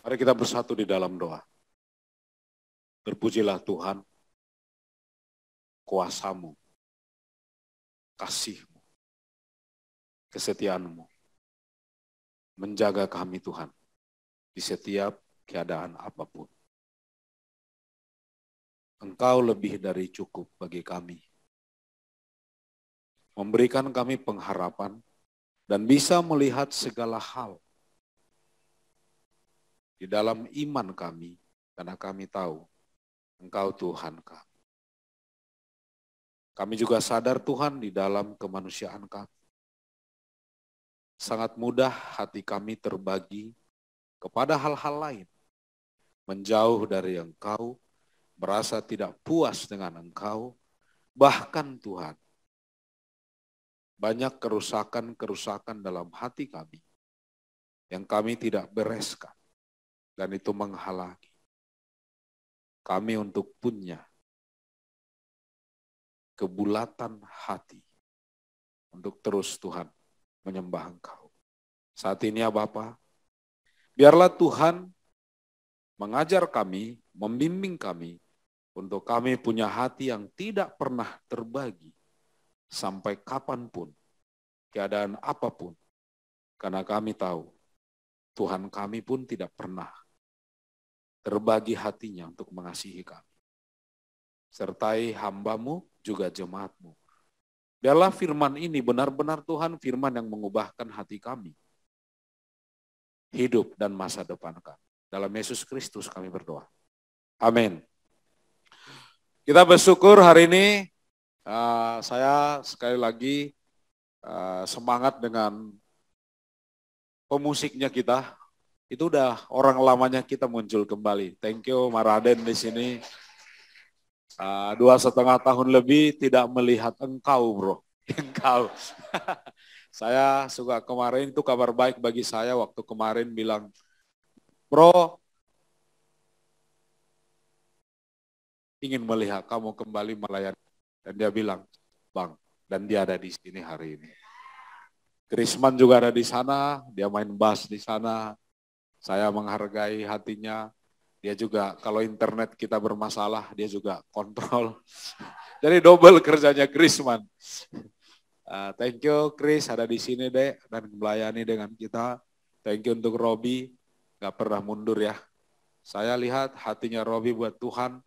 Mari kita bersatu di dalam doa. Terpujilah Tuhan, kuasa-Mu, kasih-Mu, kesetiaan-Mu, menjaga kami Tuhan, di setiap keadaan apapun. Engkau lebih dari cukup bagi kami, memberikan kami pengharapan, dan bisa melihat segala hal di dalam iman kami, karena kami tahu Engkau Tuhan kami. Kami juga sadar Tuhan di dalam kemanusiaan kami. Sangat mudah hati kami terbagi kepada hal-hal lain. Menjauh dari Engkau, merasa tidak puas dengan Engkau. Bahkan Tuhan, banyak kerusakan-kerusakan dalam hati kami yang kami tidak bereskan. Dan itu menghalangi kami untuk punya kebulatan hati untuk terus Tuhan menyembah Engkau. Saat ini ya Bapa, biarlah Tuhan mengajar kami, membimbing kami untuk kami punya hati yang tidak pernah terbagi sampai kapanpun, keadaan apapun. Karena kami tahu Tuhan kami pun tidak pernah terbagi hatinya untuk mengasihi kami. Sertai hamba-Mu juga jemaat-Mu. Biarlah firman ini benar-benar Tuhan firman yang mengubahkan hati kami. Hidup dan masa depan kami. Dalam Yesus Kristus kami berdoa. Amin. Kita bersyukur hari ini saya sekali lagi semangat dengan pemusiknya kita. Itu udah orang lamanya kita muncul kembali. Thank you Maraden di sini. 2,5 tahun lebih tidak melihat engkau bro. Engkau. Saya suka kemarin itu kabar baik bagi saya waktu kemarin bilang, bro ingin melihat kamu kembali melayani. Dan dia bilang, bang, dan dia ada di sini hari ini. Krisman juga ada di sana, dia main bass di sana. Saya menghargai hatinya. Dia juga kalau internet kita bermasalah, dia juga kontrol. Jadi double kerjanya Krisman. Thank you Chris ada di sini deh dan melayani dengan kita. Thank you untuk Robi, gak pernah mundur ya. Saya lihat hatinya Robi buat Tuhan.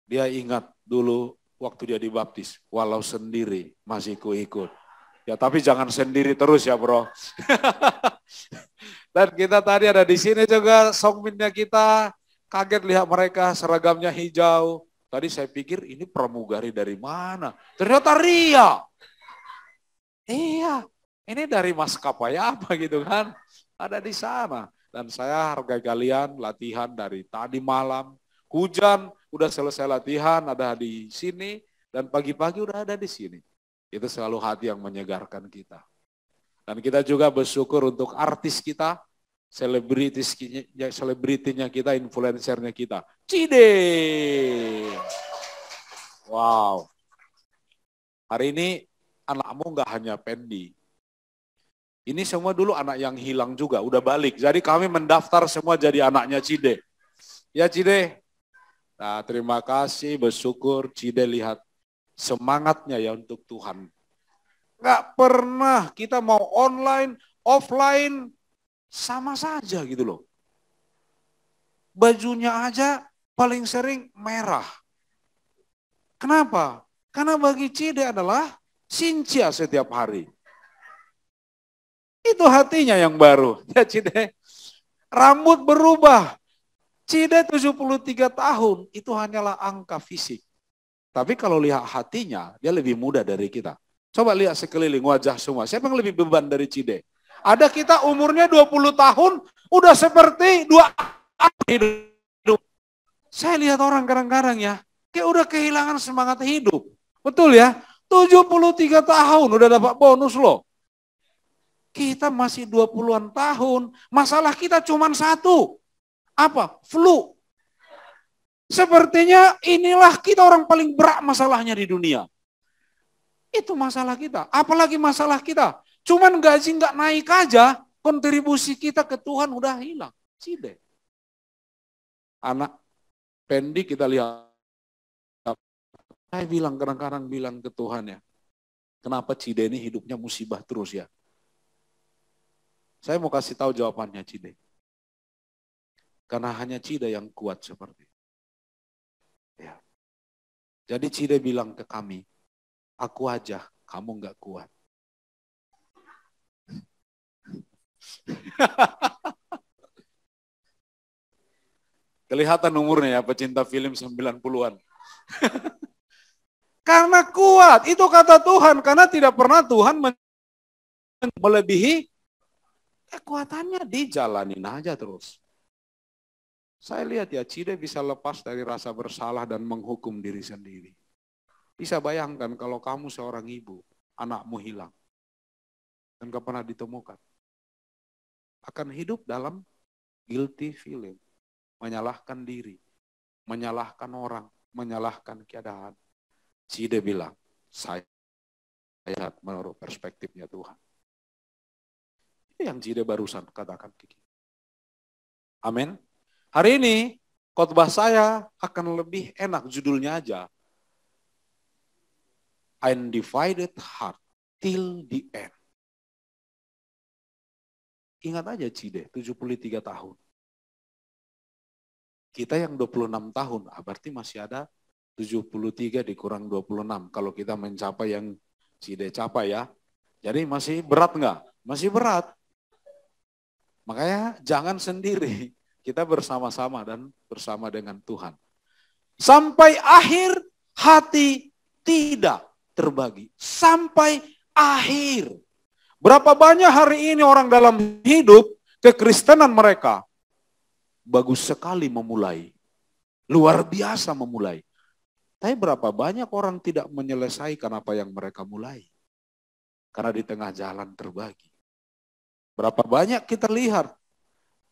Dia ingat dulu waktu dia dibaptis, walau sendiri masih ku ikut. Ya tapi jangan sendiri terus ya bro. Dan kita tadi ada di sini juga songminnya kita, kaget lihat mereka seragamnya hijau. Tadi saya pikir ini pramugari dari mana? Ternyata Ria. Iya, ini dari maskapai apa gitu kan? Ada di sana. Dan saya hargai kalian latihan dari tadi malam. Hujan, udah selesai latihan, ada di sini. Dan pagi-pagi udah ada di sini. Itu selalu hati yang menyegarkan kita. Dan kita juga bersyukur untuk artis kita, selebritinya kita, influencernya kita. Cide. Wow. Hari ini anakmu nggak hanya Pendi. Ini semua dulu anak yang hilang juga, udah balik. Jadi kami mendaftar semua jadi anaknya Cide. Ya Cide. Nah terima kasih, bersyukur Cide lihat semangatnya ya untuk Tuhan. Nggak pernah kita mau online, offline, sama saja gitu loh. Bajunya aja paling sering merah. Kenapa? Karena bagi Cide adalah Sincia setiap hari. Itu hatinya yang baru. Ya Cide, rambut berubah. Cide 73 tahun, itu hanyalah angka fisik. Tapi kalau lihat hatinya, dia lebih muda dari kita. Coba lihat sekeliling wajah semua. Siapa yang lebih beban dari Cide? Ada kita umurnya 20 tahun, udah seperti dua hidup. Saya lihat orang kadang-kadang ya, kayak udah kehilangan semangat hidup. Betul ya? 73 tahun udah dapat bonus loh. Kita masih 20-an tahun, masalah kita cuma satu. Apa? Flu. Sepertinya inilah kita orang paling berat masalahnya di dunia. Itu masalah kita. Apalagi masalah kita. Cuman gaji nggak naik aja, kontribusi kita ke Tuhan udah hilang. Cide. Anak Pendi kita lihat. Saya bilang kadang-kadang bilang ke Tuhan ya, kenapa Cide ini hidupnya musibah terus ya? Saya mau kasih tahu jawabannya Cide. Karena hanya Cide yang kuat seperti itu. Ya. Jadi Cide bilang ke kami, aku aja, kamu nggak kuat. Kelihatan umurnya ya, pecinta film 90-an. Karena kuat, itu kata Tuhan. Karena tidak pernah Tuhan melebihi kekuatannya, dijalanin aja terus. Saya lihat ya, Cide bisa lepas dari rasa bersalah dan menghukum diri sendiri. Bisa bayangkan kalau kamu seorang ibu, anakmu hilang, dan gak pernah ditemukan. Akan hidup dalam guilty feeling, menyalahkan diri, menyalahkan orang, menyalahkan keadaan. Cide bilang, saya menurut perspektifnya Tuhan. Itu yang Cide barusan katakan. Amin. Hari ini khotbah saya akan lebih enak judulnya aja. Undivided heart till the end. Ingat aja Cide, 73 tahun. Kita yang 26 tahun, berarti masih ada 73 dikurang 26. Kalau kita mencapai yang Cide capai ya. Jadi masih berat nggak? Masih berat. Makanya jangan sendiri. Kita bersama-sama dan bersama dengan Tuhan. Sampai akhir hati tidak terbagi. Sampai akhir. Berapa banyak hari ini orang dalam hidup kekristenan mereka bagus sekali memulai. Luar biasa memulai. Tapi berapa banyak orang tidak menyelesaikan apa yang mereka mulai. Karena di tengah jalan terbagi. Berapa banyak kita lihat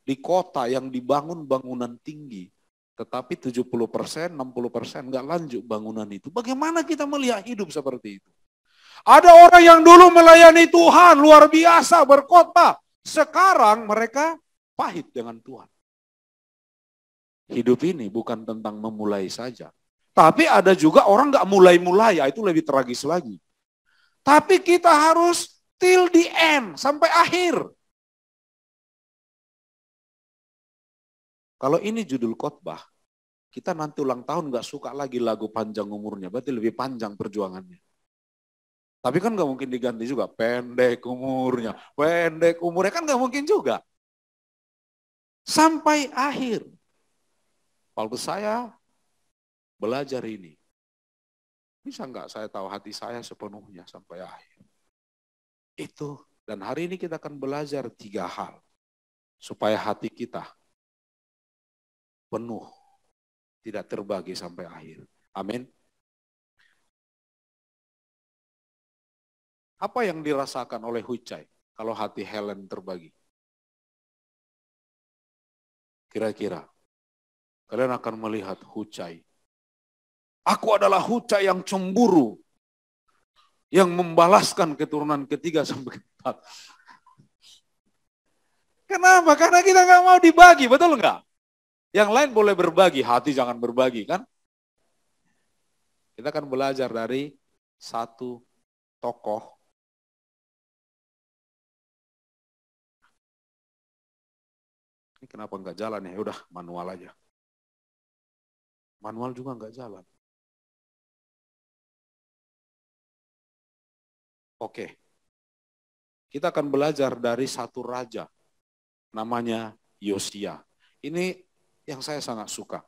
di kota yang dibangun bangunan tinggi. Tetapi 70%, 60% nggak lanjut bangunan itu. Bagaimana kita melihat hidup seperti itu? Ada orang yang dulu melayani Tuhan, luar biasa berkhotbah. Sekarang mereka pahit dengan Tuhan. Hidup ini bukan tentang memulai saja. Tapi ada juga orang nggak mulai-mulai, itu lebih tragis lagi. Tapi kita harus till the end, sampai akhir. Kalau ini judul khotbah, kita nanti ulang tahun nggak suka lagi lagu panjang umurnya, berarti lebih panjang perjuangannya. Tapi kan nggak mungkin diganti juga, pendek umurnya kan nggak mungkin juga. Sampai akhir. Waktu saya belajar ini, bisa nggak saya tahu hati saya sepenuhnya sampai akhir. Itu, dan hari ini kita akan belajar 3 hal. Supaya hati kita penuh, tidak terbagi sampai akhir. Amin. Apa yang dirasakan oleh Hucai kalau hati Helen terbagi? Kira-kira kalian akan melihat Hucai. Aku adalah Hucai yang cemburu, yang membalaskan keturunan ketiga sampai keempat. Kenapa? Karena kita nggak mau dibagi, betul nggak? Yang lain boleh berbagi, hati jangan berbagi kan? Kita akan belajar dari satu tokoh. Ini kenapa nggak jalan ya? Udah manual aja. Manual juga nggak jalan. Oke. Kita akan belajar dari satu raja. Namanya Yosia. Ini yang saya sangat suka.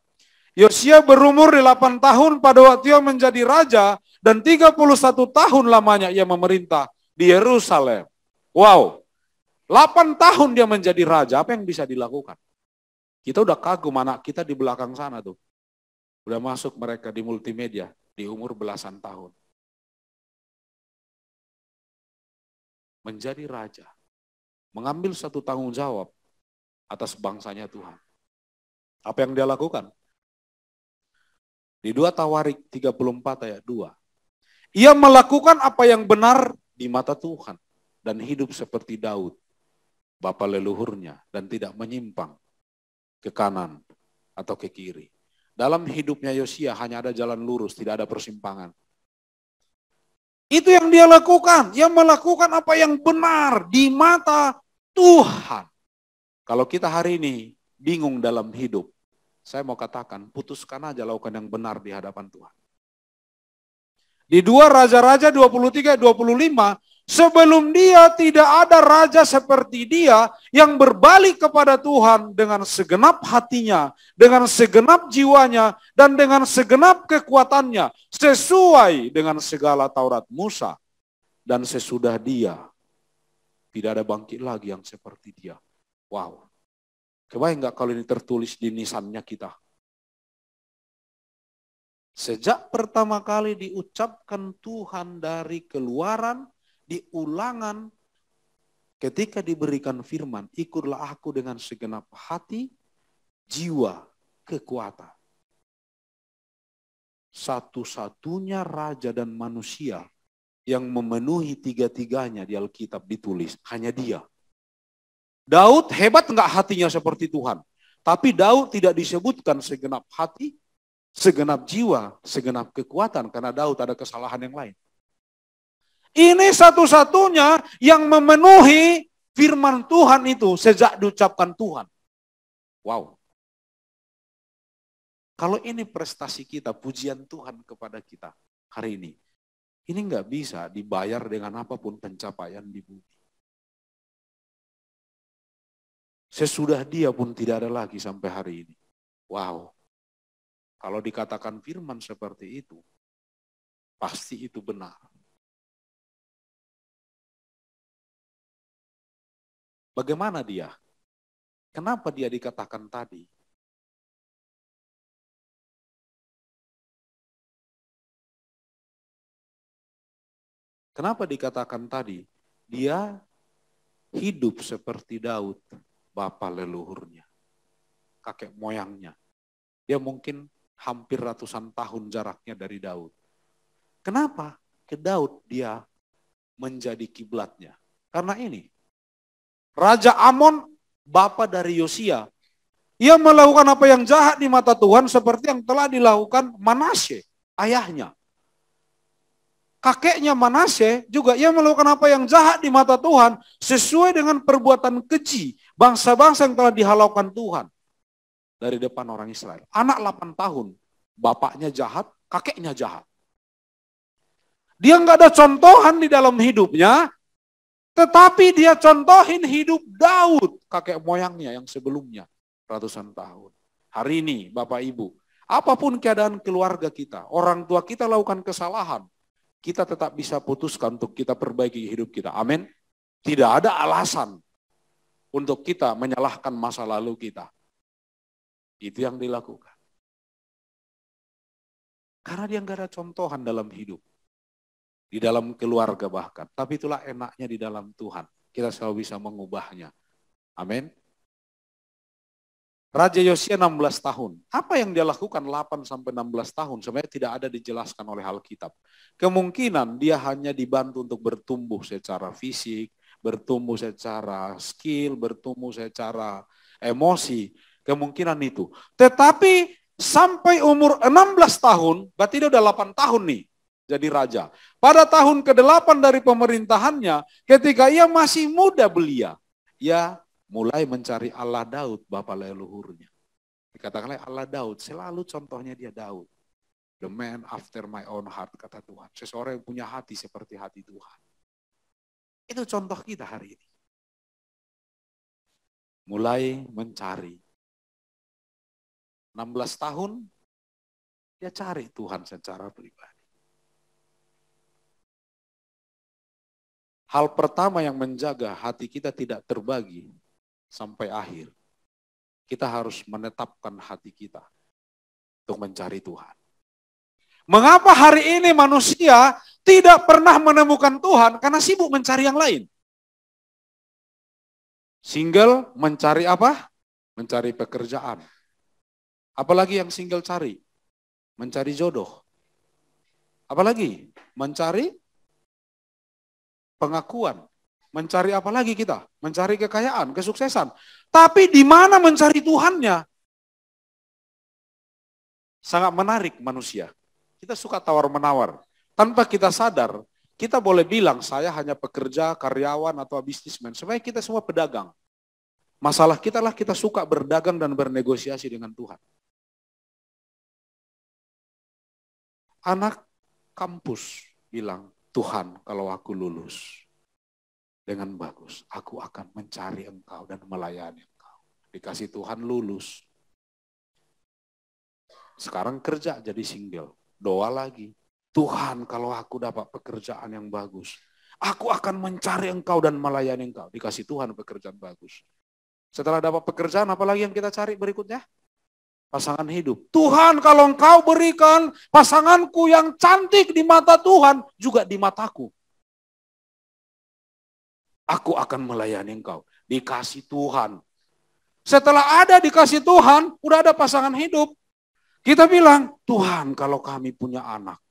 Yosia berumur 8 tahun pada waktu ia menjadi raja. Dan 31 tahun lamanya ia memerintah di Yerusalem. Wow. 8 tahun dia menjadi raja, apa yang bisa dilakukan? Kita udah kagum anak kita di belakang sana tuh. Udah masuk mereka di multimedia di umur belasan tahun. Menjadi raja. Mengambil satu tanggung jawab atas bangsanya Tuhan. Apa yang dia lakukan? Di 2 Tawarik 34 ayat 2. Ia melakukan apa yang benar di mata Tuhan. Dan hidup seperti Daud, bapa leluhurnya, dan tidak menyimpang ke kanan, atau ke kiri. Dalam hidupnya Yosia hanya ada jalan lurus, tidak ada persimpangan. Itu yang dia lakukan. Dia melakukan apa yang benar di mata Tuhan. Kalau kita hari ini bingung dalam hidup, saya mau katakan, putuskan aja lakukan yang benar di hadapan Tuhan. Di 2 Raja-Raja 23-25, sebelum dia tidak ada raja seperti dia yang berbalik kepada Tuhan dengan segenap hatinya, dengan segenap jiwanya, dan dengan segenap kekuatannya, sesuai dengan segala Taurat Musa. Dan sesudah dia, tidak ada bangkit lagi yang seperti dia. Wow. Kebayang nggak kalau ini tertulis di nisannya kita? Sejak pertama kali diucapkan Tuhan dari Keluaran, di Ulangan, ketika diberikan firman, ikutlah aku dengan segenap hati, jiwa, kekuatan. Satu-satunya raja dan manusia yang memenuhi tiga-tiganya di Alkitab ditulis, hanya dia. Daud hebat enggak hatinya seperti Tuhan, tapi Daud tidak disebutkan segenap hati, segenap jiwa, segenap kekuatan, karena Daud ada kesalahan yang lain. Ini satu-satunya yang memenuhi firman Tuhan itu sejak diucapkan Tuhan. Wow. Kalau ini prestasi kita, pujian Tuhan kepada kita hari ini nggak bisa dibayar dengan apapun pencapaian di bumi. Sesudah dia pun tidak ada lagi sampai hari ini. Wow. Kalau dikatakan firman seperti itu, pasti itu benar. Bagaimana dia? Kenapa dia dikatakan tadi? Kenapa dikatakan tadi? Dia hidup seperti Daud, bapa leluhurnya, kakek moyangnya. Dia mungkin hampir ratusan tahun jaraknya dari Daud. Kenapa ke Daud dia menjadi kiblatnya? Karena ini, Raja Amon, bapa dari Yosia, ia melakukan apa yang jahat di mata Tuhan seperti yang telah dilakukan Manasye, ayahnya. Kakeknya Manasye juga ia melakukan apa yang jahat di mata Tuhan sesuai dengan perbuatan keji bangsa-bangsa yang telah dihalaukan Tuhan dari depan orang Israel. Anak 8 tahun, bapaknya jahat, kakeknya jahat. Dia nggak ada contohan di dalam hidupnya, tetapi dia contohin hidup Daud, kakek moyangnya yang sebelumnya, ratusan tahun. Hari ini, Bapak Ibu, apapun keadaan keluarga kita, orang tua kita lakukan kesalahan, kita tetap bisa putuskan untuk kita perbaiki hidup kita. Amin. Tidak ada alasan untuk kita menyalahkan masa lalu kita. Itu yang dilakukan. Karena dia nggak ada contohan dalam hidup. Di dalam keluarga bahkan. Tapi itulah enaknya di dalam Tuhan. Kita selalu bisa mengubahnya. Amin. Raja Yosia 16 tahun. Apa yang dia lakukan 8-16 tahun? Sebenarnya tidak ada dijelaskan oleh Alkitab. Kemungkinan dia hanya dibantu untuk bertumbuh secara fisik, bertumbuh secara skill, bertumbuh secara emosi. Kemungkinan itu. Tetapi sampai umur 16 tahun, berarti dia udah 8 tahun nih jadi raja. Pada tahun ke-8 dari pemerintahannya, ketika ia masih muda belia, ia mulai mencari Allah Daud, bapa leluhurnya. Dikatakanlah Allah Daud, selalu contohnya dia Daud. The man after my own heart, kata Tuhan. Seseorang yang punya hati seperti hati Tuhan. Itu contoh kita hari ini. Mulai mencari. 16 tahun, dia cari Tuhan secara pribadi. Hal pertama yang menjaga hati kita tidak terbagi sampai akhir, kita harus menetapkan hati kita untuk mencari Tuhan. Mengapa hari ini manusia tidak pernah menemukan Tuhan? Karena sibuk mencari yang lain. Single mencari apa? Mencari pekerjaan. Apalagi yang single cari? Mencari jodoh. Apalagi? Mencari pengakuan. Mencari apa lagi kita? Mencari kekayaan, kesuksesan. Tapi di mana mencari Tuhannya? Sangat menarik manusia. Kita suka tawar-menawar. Tanpa kita sadar, kita boleh bilang saya hanya pekerja, karyawan, atau bisnismen. Sebenarnya kita semua pedagang. Masalah kita lah kita suka berdagang dan bernegosiasi dengan Tuhan. Anak kampus bilang, Tuhan kalau aku lulus dengan bagus, aku akan mencari Engkau dan melayani Engkau. Dikasih Tuhan lulus. Sekarang kerja jadi single. Doa lagi. Tuhan kalau aku dapat pekerjaan yang bagus, aku akan mencari Engkau dan melayani Engkau. Dikasih Tuhan pekerjaan bagus. Setelah dapat pekerjaan, apalagi yang kita cari berikutnya? Pasangan hidup. Tuhan kalau Engkau berikan pasanganku yang cantik di mata Tuhan, juga di mataku. Aku akan melayani Engkau. Dikasih Tuhan. Setelah ada dikasih Tuhan, udah ada pasangan hidup. Kita bilang, Tuhan kalau kami punya anak,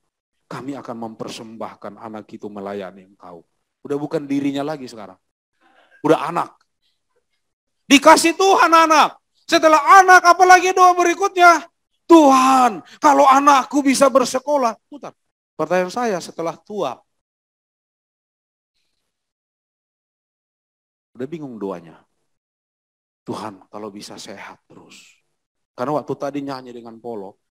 kami akan mempersembahkan anak itu melayani Engkau. Udah bukan dirinya lagi sekarang. Udah anak. Dikasih Tuhan anak. Setelah anak, apalagi doa berikutnya? Tuhan, kalau anakku bisa bersekolah. Putar. Pertanyaan saya setelah tua. Udah bingung doanya. Tuhan, kalau bisa sehat terus. Karena waktu tadi nyanyi dengan Polo,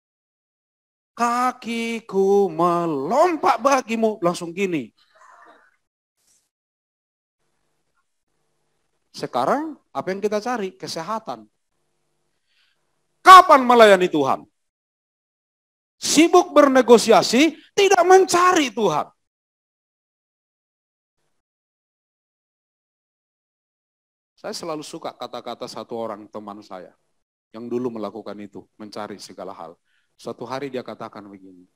kakiku melompat bagimu, langsung gini. Sekarang apa yang kita cari? Kesehatan. Kapan melayani Tuhan? Sibuk bernegosiasi, tidak mencari Tuhan. Saya selalu suka kata-kata satu orang teman saya yang dulu melakukan itu, mencari segala hal. Suatu hari dia katakan begini,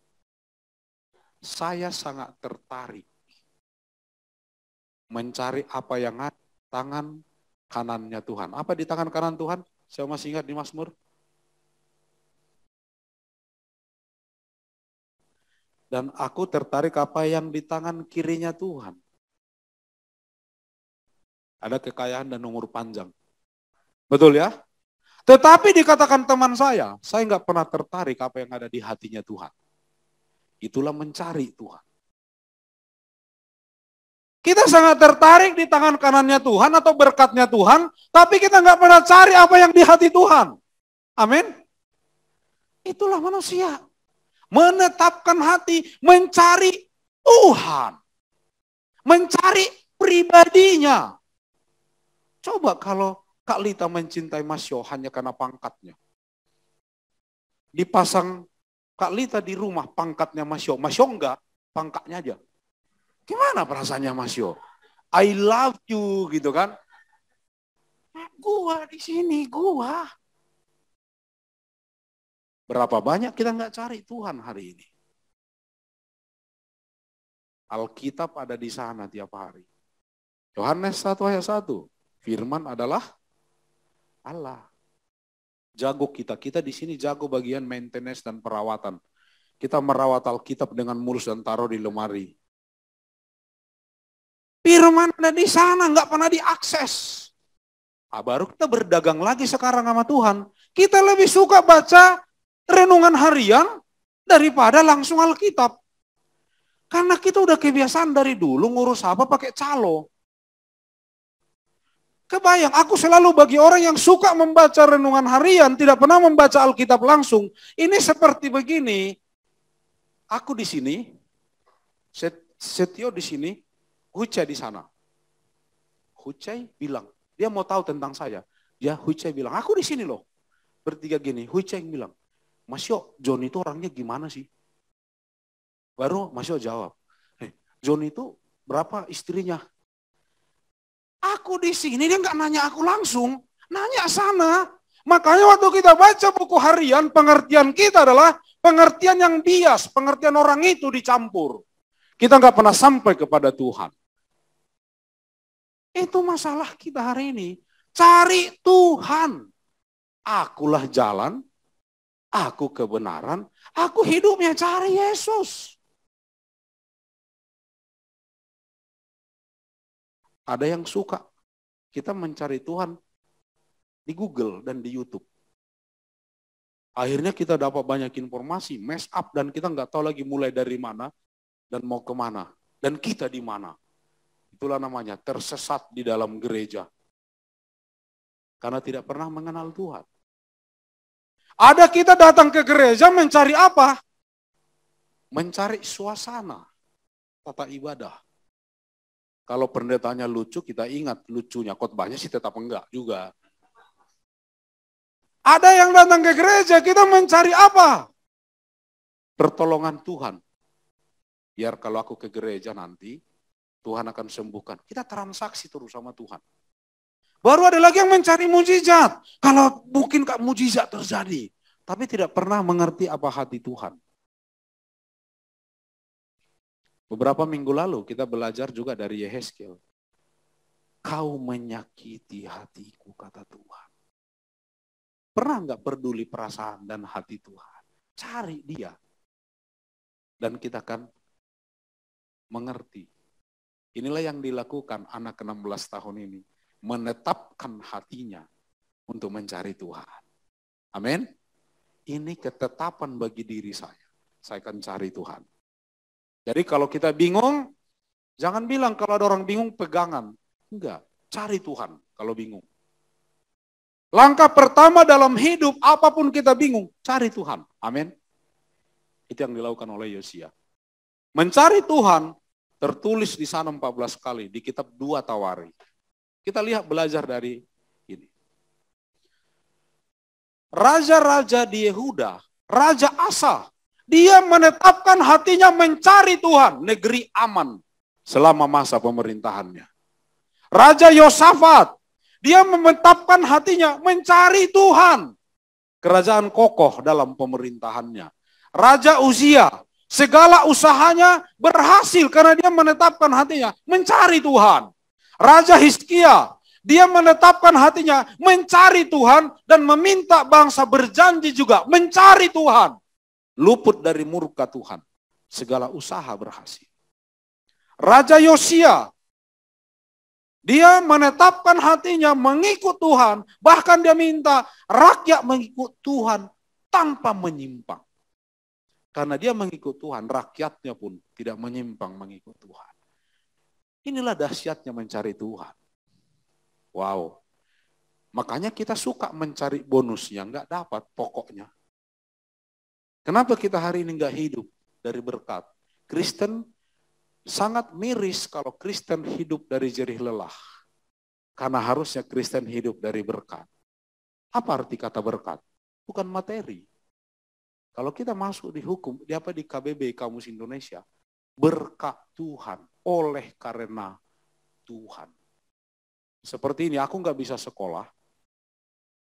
saya sangat tertarik mencari apa yang ada di tangan kanannya Tuhan. Apa di tangan kanan Tuhan? Saya masih ingat di Mazmur. Dan aku tertarik apa yang di tangan kirinya Tuhan. Ada kekayaan dan umur panjang. Betul ya? Tetapi dikatakan teman saya nggak pernah tertarik apa yang ada di hatinya Tuhan. Itulah mencari Tuhan. Kita sangat tertarik di tangan kanannya Tuhan atau berkatnya Tuhan, tapi kita nggak pernah cari apa yang di hati Tuhan. Amin. Itulah manusia. Menetapkan hati, mencari Tuhan. Mencari pribadinya. Coba kalau Kak Lita mencintai Mas Yo hanya karena pangkatnya. Dipasang Kak Lita di rumah pangkatnya Mas Yo enggak, pangkatnya aja. Gimana perasaannya Mas Yo? I love you gitu kan. Gua di sini, gua. Berapa banyak kita nggak cari Tuhan hari ini? Alkitab ada di sana tiap hari. Yohanes 1 ayat 1. Firman adalah Allah. Jago kita di sini jago bagian maintenance dan perawatan. Kita merawat Alkitab dengan mulus dan taruh di lemari. Firman ada di sana, nggak pernah diakses. Baru kita berdagang lagi sekarang sama Tuhan. Kita lebih suka baca renungan harian daripada langsung Alkitab. Karena kita udah kebiasaan dari dulu ngurus apa pakai calo. Kebayang, aku selalu bagi orang yang suka membaca renungan harian, tidak pernah membaca Alkitab langsung. Ini seperti begini, aku di sini, Setio di sini, Hucai di sana. Hucai bilang, dia mau tahu tentang saya. Dia Hucai bilang, aku di sini loh. Bertiga gini, Hucai bilang, Mas Yo, John itu orangnya gimana sih? Baru Mas Yo jawab, John itu berapa istrinya? Aku di sini, dia nggak nanya aku langsung, nanya sana. Makanya waktu kita baca buku harian, pengertian kita adalah pengertian yang bias, pengertian orang itu dicampur. Kita nggak pernah sampai kepada Tuhan. Itu masalah kita hari ini. Cari Tuhan. Akulah jalan, aku kebenaran, aku hidupnya cari Yesus. Ada yang suka kita mencari Tuhan di Google dan di YouTube. Akhirnya kita dapat banyak informasi, mess up, dan kita nggak tahu lagi mulai dari mana dan mau kemana. Dan kita di mana. Itulah namanya tersesat di dalam gereja. Karena tidak pernah mengenal Tuhan. Ada kita datang ke gereja mencari apa? Mencari suasana, tata ibadah. Kalau pendetanya lucu, kita ingat lucunya. Khotbahnya sih tetap enggak juga. Ada yang datang ke gereja, kita mencari apa? Pertolongan Tuhan. Biar kalau aku ke gereja nanti, Tuhan akan sembuhkan. Kita transaksi terus sama Tuhan. Baru ada lagi yang mencari mujizat. Kalau mungkin mujizat terjadi. Tapi tidak pernah mengerti apa hati Tuhan. Beberapa minggu lalu kita belajar juga dari Yehezkiel. Kau menyakiti hatiku, kata Tuhan. Pernah nggak peduli perasaan dan hati Tuhan? Cari dia. Dan kita akan mengerti. Inilah yang dilakukan anak 16 tahun ini. Menetapkan hatinya untuk mencari Tuhan. Amin. Ini ketetapan bagi diri saya. Saya akan cari Tuhan. Jadi kalau kita bingung, jangan bilang kalau ada orang bingung pegangan. Enggak, cari Tuhan kalau bingung. Langkah pertama dalam hidup, apapun kita bingung, cari Tuhan. Amin. Itu yang dilakukan oleh Yosia. Mencari Tuhan, tertulis di sana 14 kali, di kitab 2 Tawari. Kita lihat belajar dari ini. Raja-raja di Yehuda, Raja Asa, dia menetapkan hatinya mencari Tuhan, negeri aman selama masa pemerintahannya. Raja Yosafat, dia menetapkan hatinya mencari Tuhan, kerajaan kokoh dalam pemerintahannya. Raja Uzia, segala usahanya berhasil karena dia menetapkan hatinya mencari Tuhan. Raja Hizkia, dia menetapkan hatinya mencari Tuhan dan meminta bangsa berjanji juga mencari Tuhan. Luput dari murka Tuhan. Segala usaha berhasil. Raja Yosia, dia menetapkan hatinya mengikut Tuhan. Bahkan dia minta rakyat mengikut Tuhan tanpa menyimpang. Karena dia mengikut Tuhan, rakyatnya pun tidak menyimpang mengikut Tuhan. Inilah dahsyatnya mencari Tuhan. Wow. Makanya kita suka mencari bonusnya, nggak dapat pokoknya. Kenapa kita hari ini nggak hidup dari berkat? Kristen sangat miris kalau Kristen hidup dari jerih lelah. Karena harusnya Kristen hidup dari berkat. Apa arti kata berkat? Bukan materi. Kalau kita masuk di hukum, di KBB, Kamus Indonesia, berkat Tuhan, oleh karena Tuhan. Seperti ini, aku nggak bisa sekolah.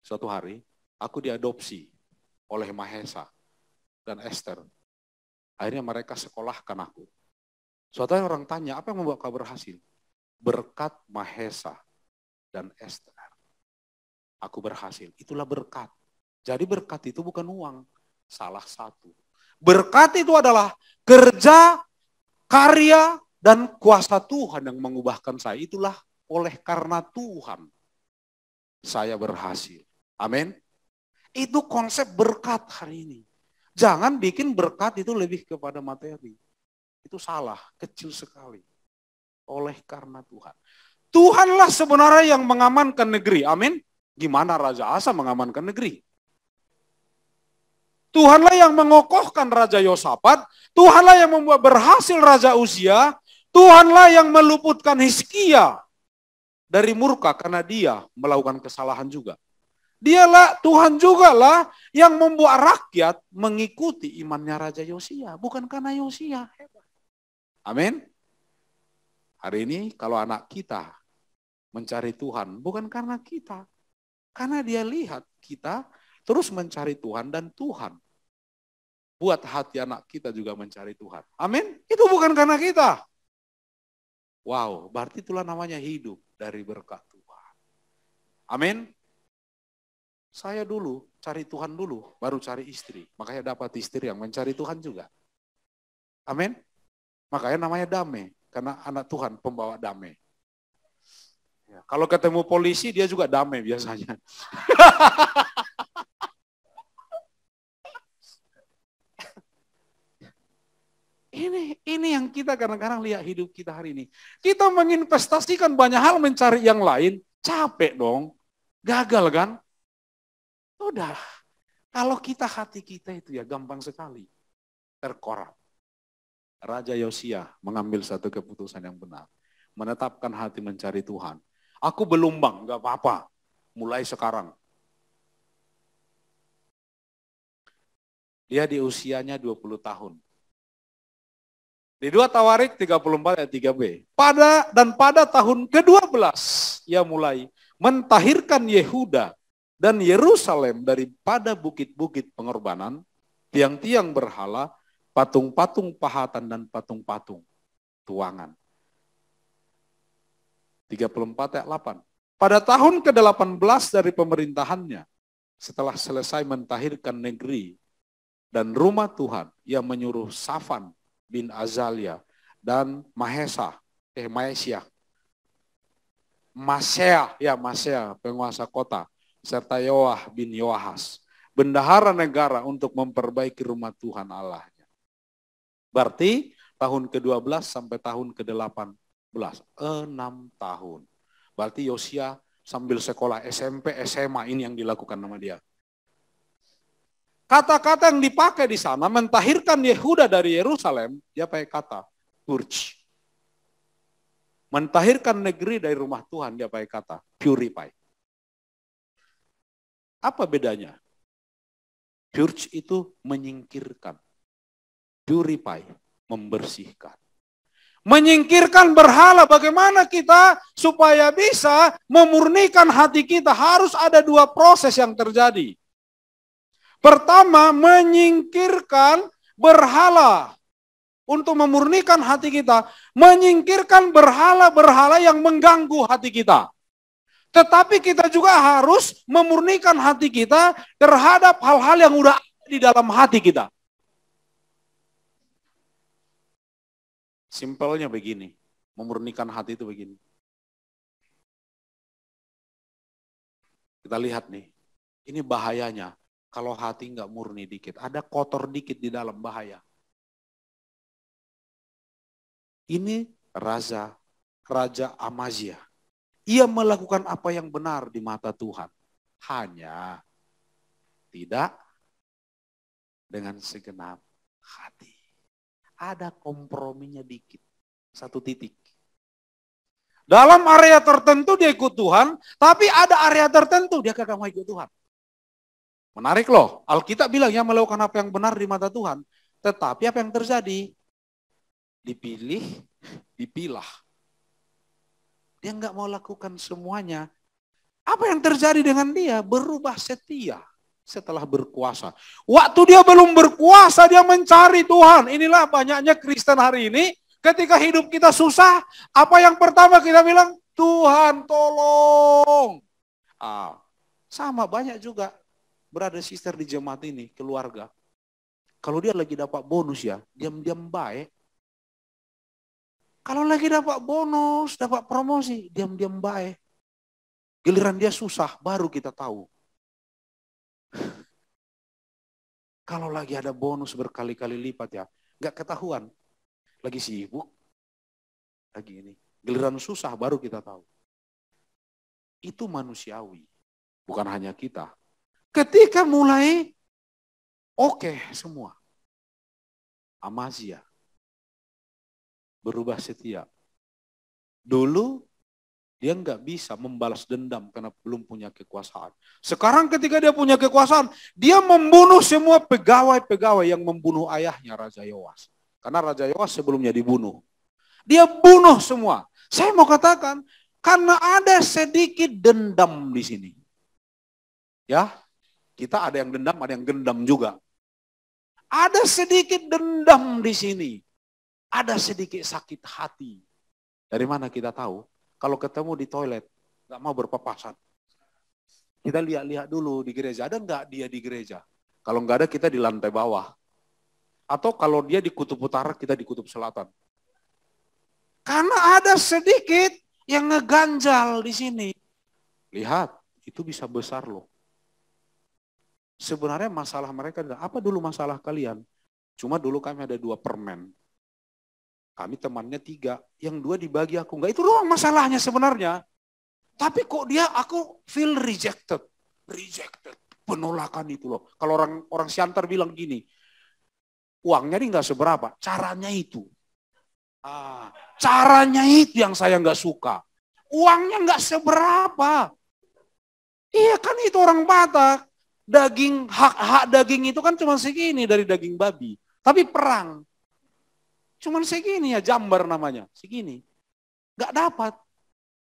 Suatu hari, aku diadopsi oleh Mahesa dan Esther. Akhirnya mereka sekolahkan aku. Suatu hari orang tanya, apa yang membuat kau berhasil? Berkat Mahesa dan Esther. Aku berhasil, itulah berkat. Jadi berkat itu bukan uang, salah satu. Berkat itu adalah kerja, karya, dan kuasa Tuhan yang mengubahkan saya. Itulah oleh karena Tuhan saya berhasil. Amin. Itu konsep berkat hari ini. Jangan bikin berkat itu lebih kepada materi. Itu salah, kecil sekali. Oleh karena Tuhan. Tuhanlah sebenarnya yang mengamankan negeri. Amin. Gimana Raja Asa mengamankan negeri? Tuhanlah yang mengokohkan Raja Yosafat. Tuhanlah yang membuat berhasil Raja Uzia. Tuhanlah yang meluputkan Hizkia dari murka karena dia melakukan kesalahan juga. Dialah, Tuhan juga lah yang membuat rakyat mengikuti imannya Raja Yosia. Bukan karena Yosia hebat. Amin. Hari ini kalau anak kita mencari Tuhan, bukan karena kita. Karena dia lihat kita terus mencari Tuhan dan Tuhan buat hati anak kita juga mencari Tuhan. Amin. Itu bukan karena kita. Wow, berarti itulah namanya hidup dari berkat Tuhan. Amin. Saya dulu cari Tuhan dulu, baru cari istri. Makanya dapat istri yang mencari Tuhan juga. Amin. Makanya namanya damai, karena anak Tuhan pembawa damai. Ya, kalau ketemu polisi dia juga damai biasanya. Ini yang kita kadang-kadang lihat hidup kita hari ini. Kita menginvestasikan banyak hal mencari yang lain, capek dong. Gagal kan? Udah. Kalau kita hati kita itu ya gampang sekali terkorak. Raja Yosia mengambil satu keputusan yang benar. Menetapkan hati mencari Tuhan. Aku belum bang, gak apa-apa. Mulai sekarang. Dia di usianya 20 tahun. Di 2 Tawarik 34 ayat 3b. Pada tahun ke-12 ia mulai mentahirkan Yehuda dan Yerusalem daripada bukit-bukit pengorbanan, tiang-tiang berhala, patung-patung pahatan dan patung-patung tuangan. 34 ayat 8. Pada tahun ke-18 dari pemerintahannya, setelah selesai mentahirkan negeri dan rumah Tuhan, ia menyuruh Safan bin Azalia dan Masea, penguasa kota, serta Yoah bin Yoahas, bendahara negara untuk memperbaiki rumah Tuhan Allahnya. Berarti tahun ke-12 sampai tahun ke-18, 6 tahun. Berarti Yosia sambil sekolah SMP, SMA ini yang dilakukan sama dia. Kata-kata yang dipakai di sana mentahirkan Yehuda dari Yerusalem, dia pakai kata purge. Mentahirkan negeri dari rumah Tuhan, dia pakai kata purify. Apa bedanya? Purge itu menyingkirkan. Purify, membersihkan. Menyingkirkan berhala, bagaimana kita supaya bisa memurnikan hati kita? Harus ada 2 proses yang terjadi. Pertama, menyingkirkan berhala. Untuk memurnikan hati kita, menyingkirkan berhala-berhala yang mengganggu hati kita. Tetapi kita juga harus memurnikan hati kita terhadap hal-hal yang udah di dalam hati kita. Simpelnya begini, memurnikan hati itu begini. Kita lihat nih, ini bahayanya. Kalau hati nggak murni dikit, ada kotor dikit di dalam, bahaya. Ini Raja Amazia. Ia melakukan apa yang benar di mata Tuhan. Hanya tidak dengan segenap hati. Ada komprominya dikit. 1 titik. Dalam area tertentu dia ikut Tuhan, tapi ada area tertentu dia kagak mau ikut Tuhan. Menarik loh, Alkitab bilang ya melakukan apa yang benar di mata Tuhan. Tetapi apa yang terjadi? Dipilah. Dia nggak mau lakukan semuanya. Apa yang terjadi dengan dia? Berubah setia setelah berkuasa. Waktu dia belum berkuasa, dia mencari Tuhan. Inilah banyaknya Kristen hari ini. Ketika hidup kita susah, apa yang pertama kita bilang? Tuhan tolong. Sama banyak juga. Brother sister di jemaat ini, keluarga. Kalau dia lagi dapat bonus ya, diam-diam baik. Kalau lagi dapat bonus, dapat promosi, diam-diam baik. Giliran dia susah, baru kita tahu. Kalau lagi ada bonus berkali-kali lipat ya, nggak ketahuan. Lagi sibuk, lagi ini. Giliran susah, baru kita tahu. Itu manusiawi, bukan hanya kita. Ketika mulai oke semua. Amazia berubah setia. Dulu dia nggak bisa membalas dendam karena belum punya kekuasaan. Sekarang ketika dia punya kekuasaan, dia membunuh semua pegawai-pegawai yang membunuh ayahnya Raja Yoas. Karena Raja Yoas sebelumnya dibunuh. Dia bunuh semua. Saya mau katakan, karena ada sedikit dendam di sini. Ya, kita ada yang dendam, ada yang gendam juga. Ada sedikit dendam di sini. Ada sedikit sakit hati. Dari mana kita tahu? Kalau ketemu di toilet, nggak mau berpapasan. Kita lihat-lihat dulu di gereja. Ada nggak dia di gereja? Kalau nggak ada, kita di lantai bawah. Atau kalau dia di kutub utara, kita di kutub selatan. Karena ada sedikit yang ngeganjal di sini. Lihat, itu bisa besar loh. Sebenarnya masalah mereka adalah, apa dulu masalah kalian? Cuma dulu kami ada 2 permen. Kami temannya 3, yang 2 dibagi aku. Enggak, itu doang masalahnya sebenarnya. Tapi kok aku feel rejected. Rejected. Penolakan itu loh. Kalau orang Siantar bilang gini, uangnya ini enggak seberapa, caranya itu. Caranya itu yang saya enggak suka. Uangnya enggak seberapa. Iya kan itu orang Batak. Hak daging itu kan cuma segini dari daging babi. Tapi perang. Cuman segini ya, jambar namanya, segini. Gak dapat.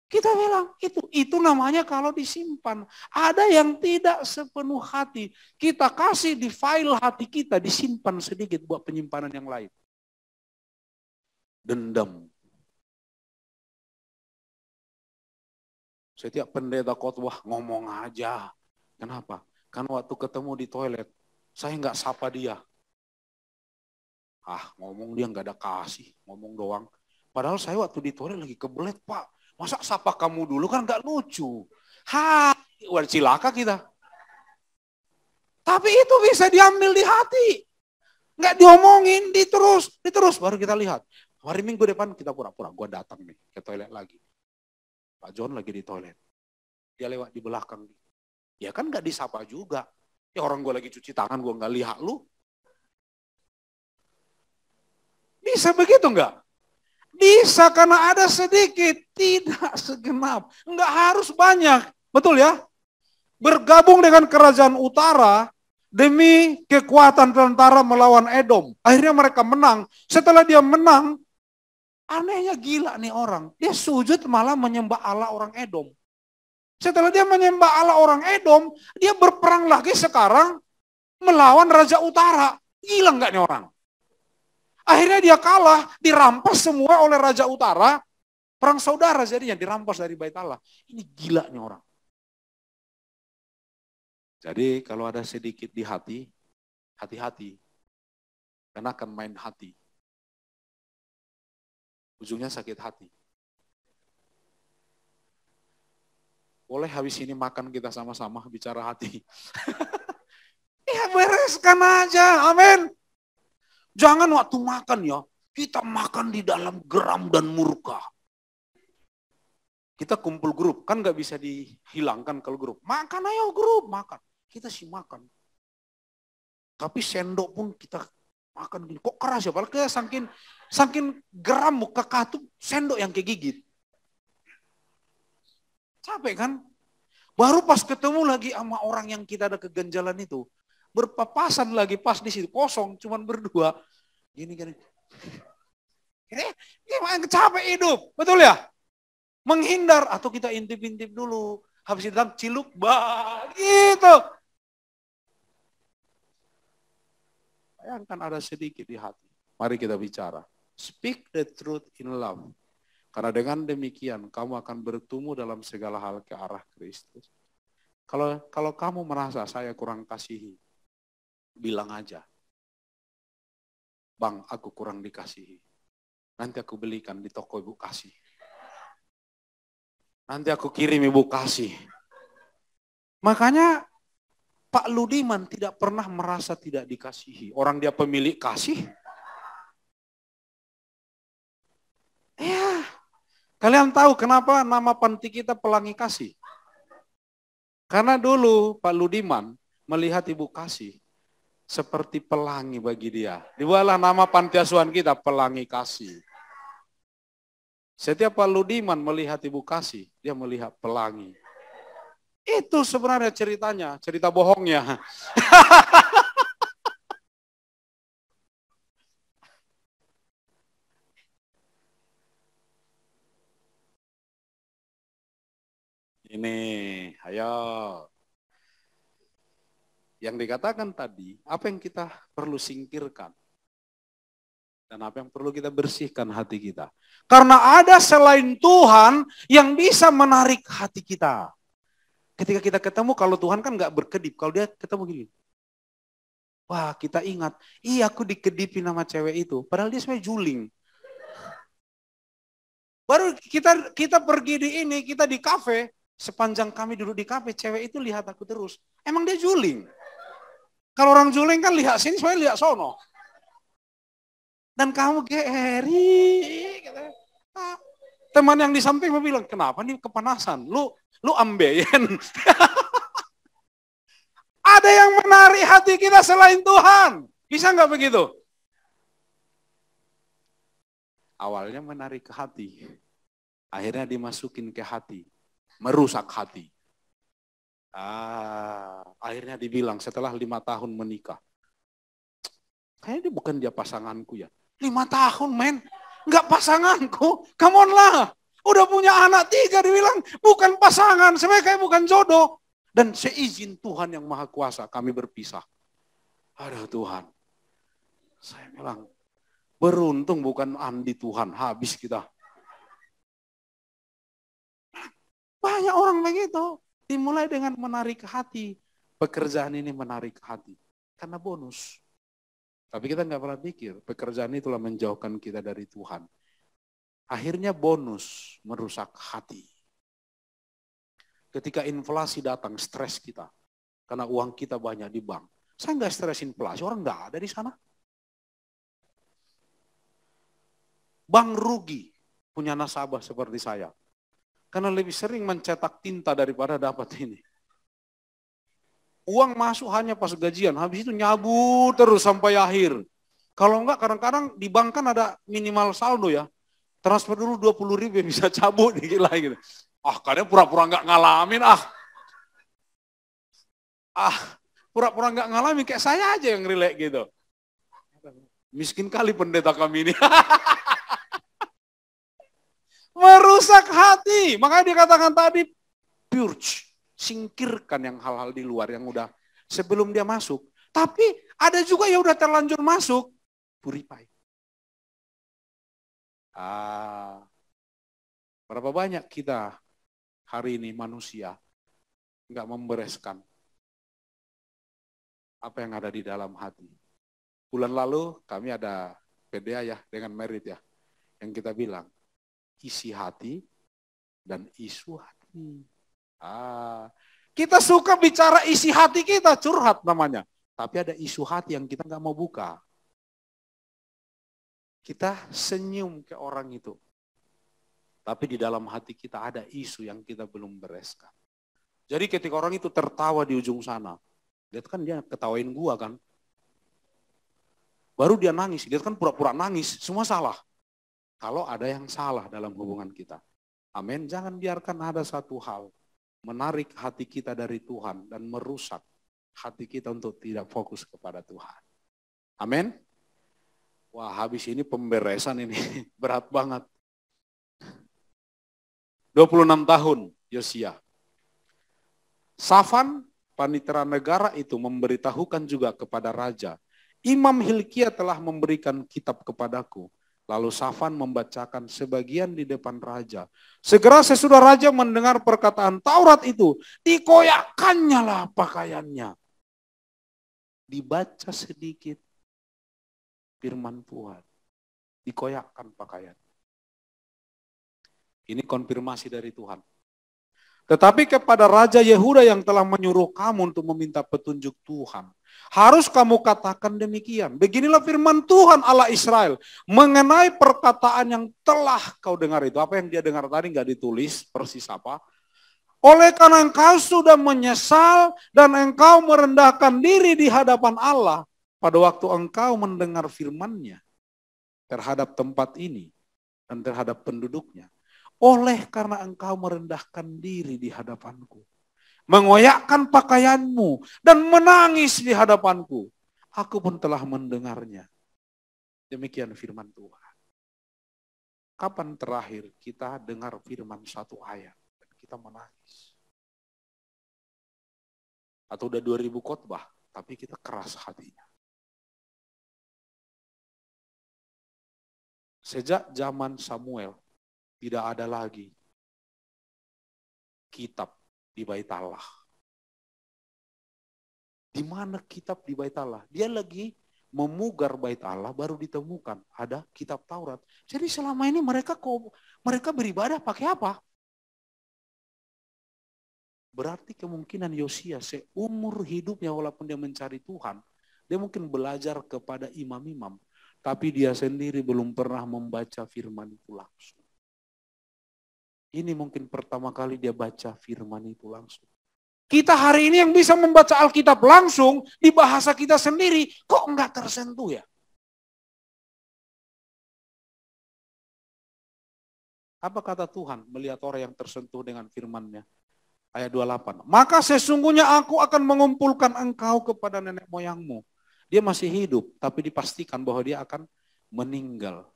Kita bilang, itu namanya kalau disimpan. Ada yang tidak sepenuh hati. Kita kasih di file hati kita, disimpan sedikit buat penyimpanan yang lain. Dendam. Setiap pendeta khotbah ngomong aja. Kenapa? Karena waktu ketemu di toilet, saya nggak sapa dia. Ngomong dia nggak ada kasih, ngomong doang. Padahal saya waktu di toilet lagi kebelet, Pak. Masa sapa kamu dulu kan nggak lucu. Cilaka kita. Tapi itu bisa diambil di hati. Nggak diomongin, diterus. Baru kita lihat. Hari Minggu depan kita pura-pura, gue datang nih ke toilet lagi. Pak John lagi di toilet. Dia lewat di belakang. Ya kan nggak disapa juga. Ya orang gue lagi cuci tangan, gue nggak lihat lu. Bisa begitu enggak? Bisa karena ada sedikit, tidak segenap. Enggak harus banyak, betul ya? Bergabung dengan kerajaan utara demi kekuatan tentara melawan Edom. Akhirnya mereka menang. Setelah dia menang, anehnya gila nih orang. Dia sujud malah menyembah Allah orang Edom. Setelah dia menyembah Allah orang Edom, dia berperang lagi sekarang melawan Raja Utara. Gila enggak nih orang? Akhirnya dia kalah, dirampas semua oleh Raja Utara. Perang saudara jadinya, dirampas dari Bait Allah. Ini gila nih orang. Jadi kalau ada sedikit di hati, hati-hati. Karena akan main hati. Ujungnya sakit hati. Boleh habis ini makan kita sama-sama bicara hati. Ya bereskan aja, amin. Jangan waktu makan ya, kita makan di dalam geram dan murka. Kita kumpul grup, kan gak bisa dihilangkan kalau grup. Makan ayo grup, makan. Kita sih makan. Tapi sendok pun kita makan gini. Kok keras ya? Padahal kita saking geram muka katup, sendok yang kegigit. Capek kan? Baru pas ketemu lagi sama orang yang kita ada keganjalan itu. Berpapasan lagi pas di situ kosong, cuman berdua. Gini. Ini capek hidup, betul ya? Menghindar atau kita intip-intip dulu. Habis itu ciluk, gitu. Bayangkan ada sedikit di hati. Mari kita bicara. Speak the truth in love. Karena dengan demikian kamu akan bertumbuh dalam segala hal ke arah Kristus. Kalau kamu merasa saya kurang kasihi, bilang aja, Bang, aku kurang dikasihi. Nanti aku belikan di toko Ibu Kasih. Nanti aku kirim Ibu Kasih. Makanya Pak Ludiman tidak pernah merasa tidak dikasihi. Orang dia pemilik kasih. Ya, kalian tahu kenapa nama panti kita Pelangi Kasih? Karena dulu Pak Ludiman melihat Ibu Kasih seperti pelangi bagi dia. Dibuatlah nama panti asuhan kita Pelangi Kasih. Setiap Pak Ludiman melihat Ibu Kasih, dia melihat pelangi. Itu sebenarnya ceritanya, cerita bohongnya. Ini, ayo. Yang dikatakan tadi, apa yang kita perlu singkirkan? Dan apa yang perlu kita bersihkan hati kita? Karena ada selain Tuhan yang bisa menarik hati kita. Ketika kita ketemu, kalau Tuhan kan gak berkedip. Kalau dia ketemu gini. Wah, kita ingat, aku dikedipin sama cewek itu. Padahal dia sebenarnya juling. Baru kita pergi di ini, kita di kafe. Sepanjang kami duduk di kafe, cewek itu lihat aku terus. Emang dia juling. Kalau orang juling kan lihat sini, sebenarnya lihat sono. Dan kamu Geri. Teman yang di samping bilang, kenapa nih kepanasan? Lu ambeien. Ada yang menarik hati kita selain Tuhan. Bisa nggak begitu? Awalnya menarik ke hati. Akhirnya dimasukin ke hati. Merusak hati. Akhirnya dibilang setelah 5 tahun menikah. Kayaknya bukan dia pasanganku ya. 5 tahun men. Nggak pasanganku. Come on lah. Udah punya anak 3 dibilang bukan pasangan. Sebenarnya kayak bukan jodoh. Dan seizin Tuhan yang Maha Kuasa kami berpisah. Aduh Tuhan. Saya bilang, beruntung bukan Andi Tuhan, habis kita. Banyak orang begitu. Dimulai dengan menarik hati. Pekerjaan ini menarik hati. Karena bonus. Tapi kita nggak pernah pikir, pekerjaan itulah menjauhkan kita dari Tuhan. Akhirnya bonus merusak hati. Ketika inflasi datang, stres kita. Karena uang kita banyak di bank. Saya nggak stres inflasi, orang nggak ada di sana. Bank rugi punya nasabah seperti saya. Karena lebih sering mencetak tinta daripada dapat ini. Uang masuk hanya pas gajian, habis itu nyabu terus sampai akhir. Kalau enggak, kadang-kadang di bank kan ada minimal saldo ya. Transfer dulu 20.000 bisa cabut gila gitu. Kalian pura-pura nggak ngalamin pura-pura nggak ngalamin kayak saya aja yang relate gitu. Miskin kali pendeta kami ini. Merusak hati. Makanya dikatakan tadi purge, singkirkan yang hal-hal di luar yang udah sebelum dia masuk. Tapi ada juga yang udah terlanjur masuk, purify. Berapa banyak kita hari ini manusia nggak membereskan apa yang ada di dalam hati. Bulan lalu kami ada PDA ya dengan Merit ya, yang kita bilang isi hati dan isu hati. Kita suka bicara isi hati kita, curhat namanya. Tapi ada isu hati yang kita nggak mau buka. Kita senyum ke orang itu. Tapi di dalam hati kita ada isu yang kita belum bereskan. Jadi ketika orang itu tertawa di ujung sana, lihat kan dia ketawain gua kan. Baru dia nangis, dia kan pura-pura nangis, semua salah. Kalau ada yang salah dalam hubungan kita. Amin, jangan biarkan ada satu hal menarik hati kita dari Tuhan dan merusak hati kita untuk tidak fokus kepada Tuhan. Amin. Wah, habis ini pemberesan ini berat banget. 26 tahun Yosia. Safan, panitera negara itu memberitahukan juga kepada raja, Imam Hilkia telah memberikan kitab kepadaku. Lalu Safan membacakan sebagian di depan raja. Segera sesudah raja mendengar perkataan Taurat itu, dikoyakkannya lah pakaiannya. Dibaca sedikit firman Tuhan. Dikoyakkan pakaian. Ini konfirmasi dari Tuhan. Tetapi kepada Raja Yehuda yang telah menyuruh kamu untuk meminta petunjuk Tuhan, harus kamu katakan demikian. Beginilah firman Tuhan Allah Israel mengenai perkataan yang telah kau dengar itu. Apa yang dia dengar tadi nggak ditulis persis apa. Oleh karena engkau sudah menyesal dan engkau merendahkan diri di hadapan Allah pada waktu engkau mendengar firman-Nya terhadap tempat ini dan terhadap penduduknya. Oleh karena engkau merendahkan diri di hadapanku, mengoyakkan pakaianmu dan menangis di hadapanku, aku pun telah mendengarnya. Demikian firman Tuhan. Kapan terakhir kita dengar firman satu ayat dan kita menangis? Atau udah 2000 khotbah, tapi kita keras hatinya. Sejak zaman Samuel, tidak ada lagi kitab di Bait Allah. Di mana kitab di Bait Allah? Dia lagi memugar Bait Allah, baru ditemukan ada kitab Taurat. Jadi selama ini mereka beribadah pakai apa? Berarti kemungkinan Yosia seumur hidupnya walaupun dia mencari Tuhan, dia mungkin belajar kepada imam-imam. tapi dia sendiri belum pernah membaca firman itu langsung. Ini mungkin pertama kali dia baca firman itu langsung. Kita hari ini yang bisa membaca Alkitab langsung di bahasa kita sendiri, kok enggak tersentuh ya? Apa kata Tuhan melihat orang yang tersentuh dengan firman-Nya? Ayat 28. Maka sesungguhnya aku akan mengumpulkan engkau kepada nenek moyangmu. Dia masih hidup, tapi dipastikan bahwa dia akan meninggal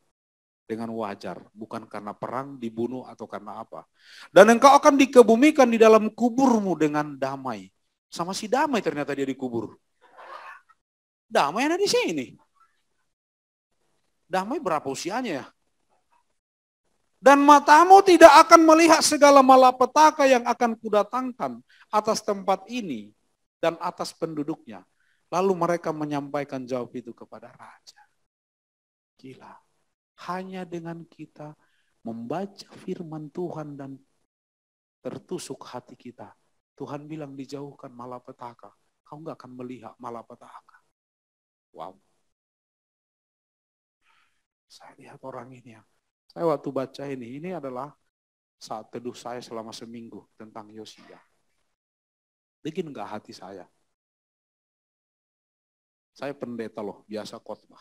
dengan wajar, bukan karena perang, dibunuh, atau karena apa. Dan engkau akan dikebumikan di dalam kuburmu dengan damai. Sama si damai ternyata dia dikubur. Damai ada di sini. Damai berapa usianya ya? Dan matamu tidak akan melihat segala malapetaka yang akan kudatangkan atas tempat ini dan atas penduduknya. Lalu mereka menyampaikan jawab itu kepada raja. Gila. Hanya dengan kita membaca firman Tuhan dan tertusuk hati kita. Tuhan bilang dijauhkan malapetaka. Kau nggak akan melihat malapetaka. Wow. Saya lihat orang ini ya. Saya waktu baca ini adalah saat teduh saya selama seminggu tentang Yosia. Bikin nggak hati saya? Saya pendeta loh, biasa khotbah.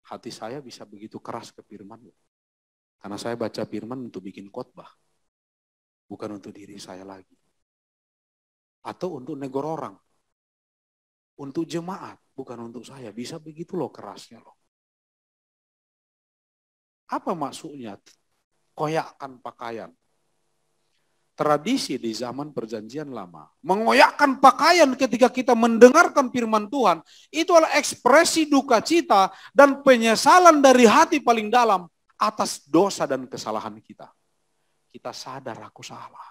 Hati saya bisa begitu keras ke firman. Karena saya baca firman untuk bikin khotbah. Bukan untuk diri saya lagi. Atau untuk negor orang. Untuk jemaat, bukan untuk saya. Bisa begitu loh kerasnya loh. Apa maksudnya? Koyakkan pakaian. Tradisi di zaman perjanjian lama. Mengoyakkan pakaian ketika kita mendengarkan firman Tuhan. Itu adalah ekspresi duka cita dan penyesalan dari hati paling dalam atas dosa dan kesalahan kita. Kita sadar aku salah.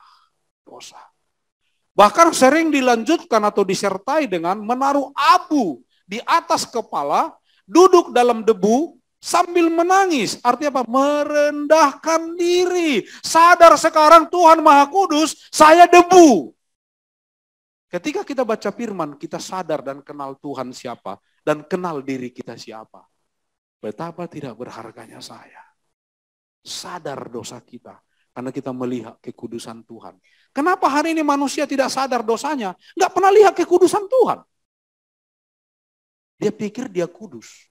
Dosa. Bahkan sering dilanjutkan atau disertai dengan menaruh abu di atas kepala, duduk dalam debu, sambil menangis. Artinya apa? Merendahkan diri. Sadar sekarang Tuhan Maha Kudus, saya debu. Ketika kita baca firman, kita sadar dan kenal Tuhan siapa. Dan kenal diri kita siapa. Betapa tidak berharganya saya. Sadar dosa kita. Karena kita melihat kekudusan Tuhan. Kenapa hari ini manusia tidak sadar dosanya? Nggak pernah lihat kekudusan Tuhan. Dia pikir dia kudus.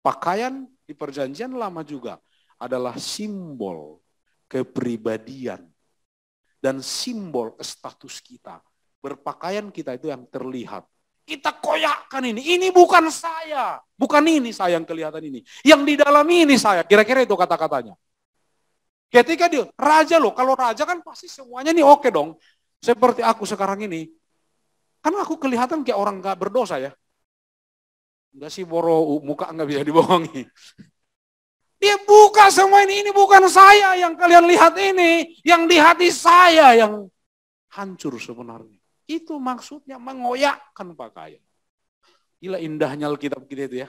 Pakaian di perjanjian lama juga adalah simbol kepribadian dan simbol status kita. Berpakaian kita itu yang terlihat. Kita koyakkan ini. Ini bukan saya. Bukan ini saya yang kelihatan ini. Yang di dalam ini saya. Kira-kira itu kata-katanya. Ketika dia, raja loh. Kalau raja kan pasti semuanya nih oke dong. Seperti aku sekarang ini. Kan aku kelihatan kayak orang gak berdosa ya. Enggak sih boro, muka enggak bisa dibohongi. Dia buka semua ini bukan saya yang kalian lihat ini. Yang di hati saya yang hancur sebenarnya. Itu maksudnya mengoyakkan pakaian. Gila indahnya Alkitab kita itu ya.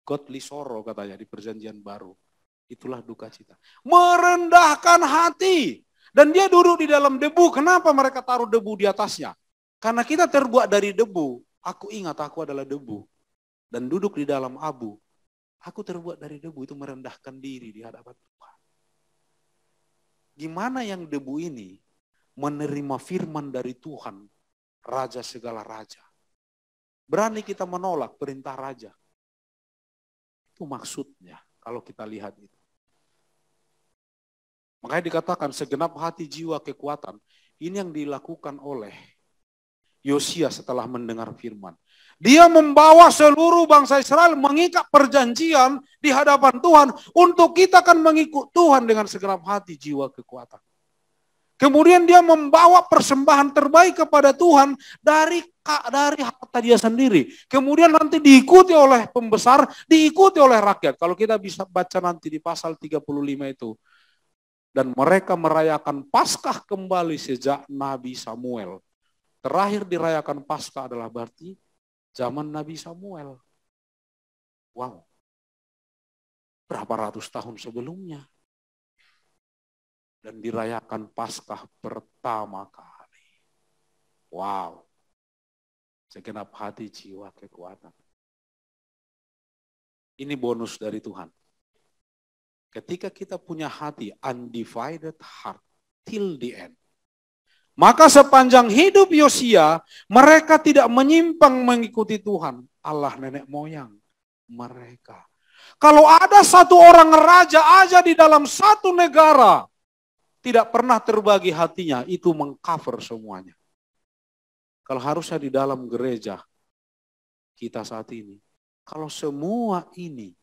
Godly sorrow katanya di perjanjian baru. Itulah duka cita. Merendahkan hati. Dan dia duduk di dalam debu. Kenapa mereka taruh debu di atasnya? Karena kita terbuat dari debu. Aku ingat aku adalah debu. Dan duduk di dalam abu. Aku terbuat dari debu, itu merendahkan diri di hadapan Tuhan. Gimana yang debu ini menerima firman dari Tuhan, Raja segala raja. Berani kita menolak perintah raja. Itu maksudnya kalau kita lihat itu. Makanya dikatakan segenap hati jiwa kekuatan. Ini yang dilakukan oleh Yosia setelah mendengar firman. Dia membawa seluruh bangsa Israel mengikat perjanjian di hadapan Tuhan untuk kita akan mengikut Tuhan dengan segenap hati, jiwa, kekuatan. Kemudian dia membawa persembahan terbaik kepada Tuhan dari harta dia sendiri. Kemudian nanti diikuti oleh pembesar, diikuti oleh rakyat. Kalau kita bisa baca nanti di pasal 35 itu. Dan mereka merayakan Paskah kembali sejak Nabi Samuel. Terakhir dirayakan Paskah adalah berarti zaman Nabi Samuel. Wow. Berapa ratus tahun sebelumnya. Dan dirayakan Paskah pertama kali. Wow. segenap hati, jiwa, kekuatan. Ini bonus dari Tuhan. Ketika kita punya hati, undivided heart, till the end. Maka sepanjang hidup Yosia, mereka tidak menyimpang mengikuti Tuhan, Allah nenek moyang mereka. Kalau ada satu orang raja aja di dalam satu negara, tidak pernah terbagi hatinya, itu mengcover semuanya. Kalau harusnya di dalam gereja kita saat ini, kalau semua ini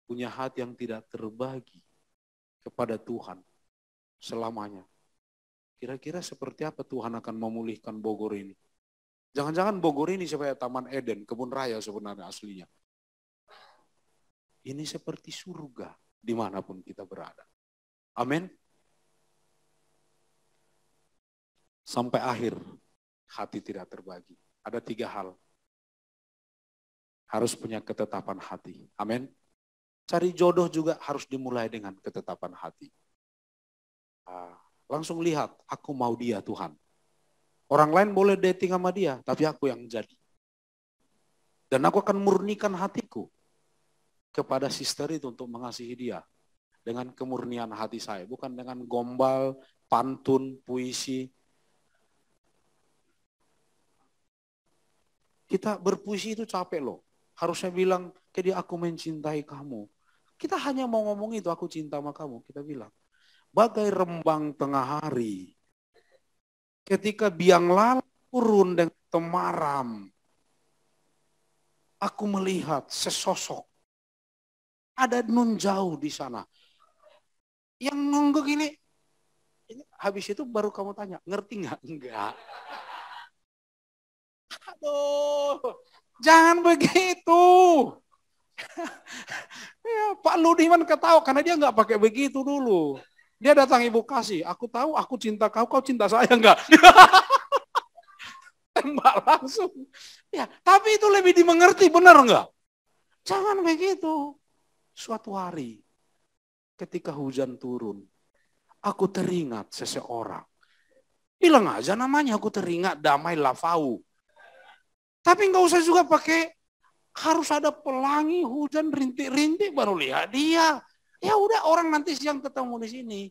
punya hati yang tidak terbagi kepada Tuhan selamanya, kira-kira seperti apa Tuhan akan memulihkan Bogor ini? Jangan-jangan Bogor ini supaya Taman Eden, kebun raya sebenarnya aslinya. Ini seperti surga dimanapun kita berada. Amin. Sampai akhir hati tidak terbagi. Ada 3 hal. Harus punya ketetapan hati. Amin. Cari jodoh juga harus dimulai dengan ketetapan hati. Langsung lihat, aku mau dia Tuhan. Orang lain boleh dating sama dia, tapi aku yang jadi. Dan aku akan murnikan hatiku kepada sister itu untuk mengasihi dia. Dengan kemurnian hati saya, bukan dengan gombal, pantun, puisi. Kita berpuisi itu capek loh. Harusnya bilang, ke dia aku mencintai kamu. Kita hanya mau ngomong itu, aku cinta sama kamu. Kita bilang, bagai rembang tengah hari. Ketika biang lalat turun dengan temaram. Aku melihat sesosok. Ada nun jauh di sana. Yang nunggu gini. Habis itu baru kamu tanya, ngerti nggak? Enggak. Aduh, jangan begitu. Ya, Pak Ludiman ketawa karena dia nggak pakai begitu dulu. Dia datang Ibu kasih, aku tahu aku cinta kau, kau cinta saya enggak? Tembak langsung. Ya, tapi itu lebih dimengerti, benar enggak? Jangan begitu. Suatu hari ketika hujan turun, aku teringat seseorang. Bilang aja namanya, aku teringat Damai Lafau. Tapi nggak usah juga pakai harus ada pelangi, hujan, rintik-rintik baru lihat dia. Ya udah orang nanti siang ketemu di sini.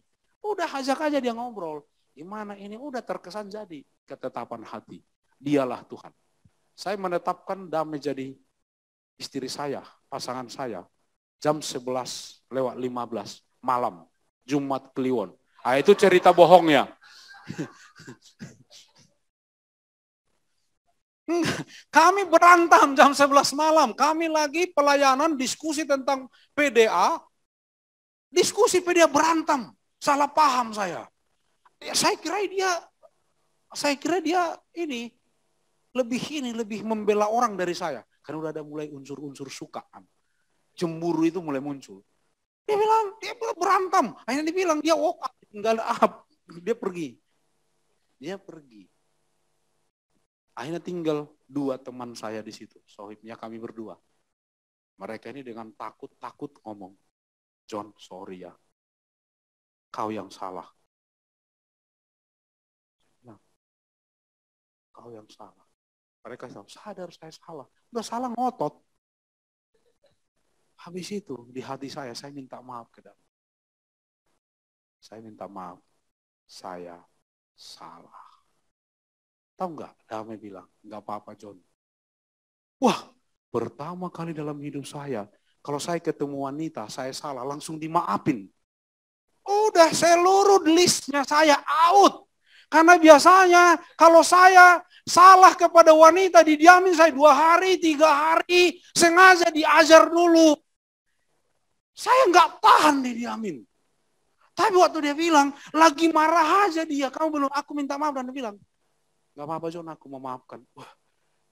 Udah ajak aja dia ngobrol. Gimana ini? Udah terkesan jadi ketetapan hati. Dialah Tuhan. Saya menetapkan Damai jadi istri saya, pasangan saya. Jam 11:15 malam. Jumat Kliwon. Ah, itu cerita bohongnya. Kami berantem jam 11 malam. Kami lagi pelayanan diskusi tentang PDA. Diskusi PDA berantem. Salah paham saya. Ya, saya kira dia ini lebih membela orang dari saya. Karena udah ada mulai unsur-unsur sukaan. Cemburu itu mulai muncul. Dia bilang berantem. Akhirnya dia bilang dia walk up, tinggal up. Dia pergi. Akhirnya tinggal 2 teman saya di situ. Sohibnya kami berdua. Mereka ini dengan takut ngomong. John, sorry ya. Kau yang salah. Nah, kau yang salah. Mereka sadar saya salah. Udah salah ngotot. Habis itu di hati saya minta maaf ke dalam. Saya minta maaf. Saya salah. Tahu nggak? Damai bilang, nggak apa-apa John. Wah, pertama kali dalam hidup saya, kalau saya ketemu wanita, saya salah, langsung dimaafin. Udah seluruh listnya saya out. Karena biasanya kalau saya salah kepada wanita, didiamin saya 2 hari, 3 hari, sengaja diajar dulu. Saya nggak tahan didiamin. Tapi waktu dia bilang, lagi marah aja dia, kamu belum, aku minta maaf, dan dia bilang, gak apa-apa John, aku memaafkan. Wah,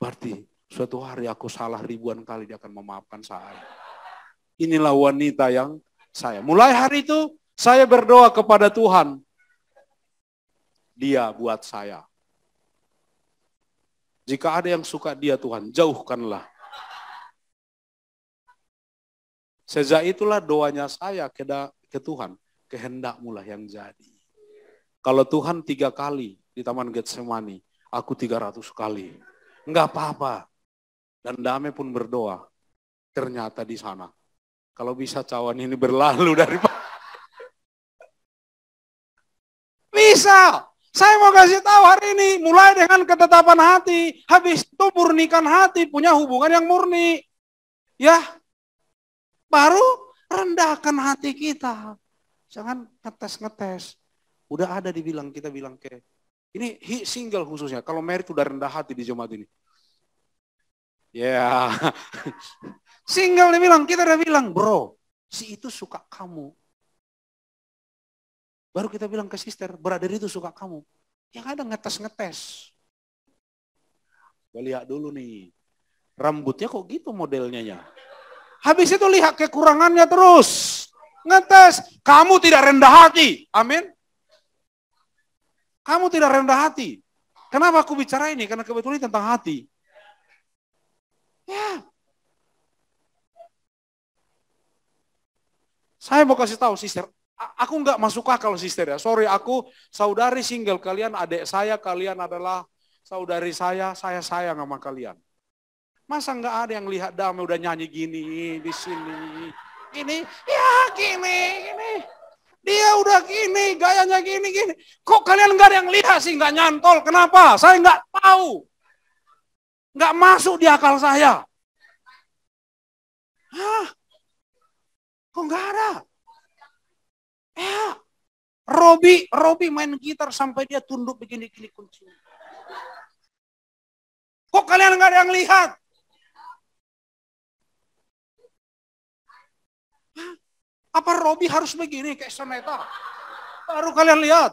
berarti suatu hari aku salah ribuan kali dia akan memaafkan saya. Inilah wanita yang saya. Mulai hari itu saya berdoa kepada Tuhan. Dia buat saya. Jika ada yang suka dia Tuhan, jauhkanlah. Sejak itulah doanya saya ke Tuhan. Kehendakmu lah yang jadi. Kalau Tuhan 3 kali di Taman Getsemani, aku 300 kali. Enggak apa-apa. Dan damai pun berdoa. Ternyata di sana. Kalau bisa cawan ini berlalu dari bisa. Saya mau kasih tahu hari ini, mulai dengan ketetapan hati, habis itu murnikan hati, punya hubungan yang murni. Ya, baru rendahkan hati kita. Jangan ngetes-ngetes. Udah ada dibilang, kita bilang ke, ini single khususnya, kalau married udah rendah hati di jemaat ini. Ya, single dibilang, kita udah bilang, bro, si itu suka kamu. Baru kita bilang ke sister, brother itu suka kamu. Yang ada ngetes-ngetes. Gue lihat dulu nih, rambutnya kok gitu modelnya ya. Habis itu lihat kekurangannya terus. Ngetes, kamu tidak rendah hati. Amin. Kamu tidak rendah hati. Kenapa aku bicara ini? Karena kebetulan ini tentang hati. Ya. Saya mau kasih tahu, sister. Aku nggak masuk akal, sister ya. Sorry, aku saudari single. Kalian adik saya, kalian adalah saudari saya sayang sama kalian. Masa nggak ada yang lihat Damai udah nyanyi gini di sini, gini, ya gini. Dia udah gini, gayanya gini. Kok kalian nggak ada yang lihat sih, nggak nyantol? Kenapa? Saya nggak tahu, nggak masuk di akal saya. Hah? Kok nggak ada? Ya, Robi main gitar sampai dia tunduk begini kuncinya. Kok kalian nggak ada yang lihat? Apa Robi harus begini kayak soneta? Baru kalian lihat.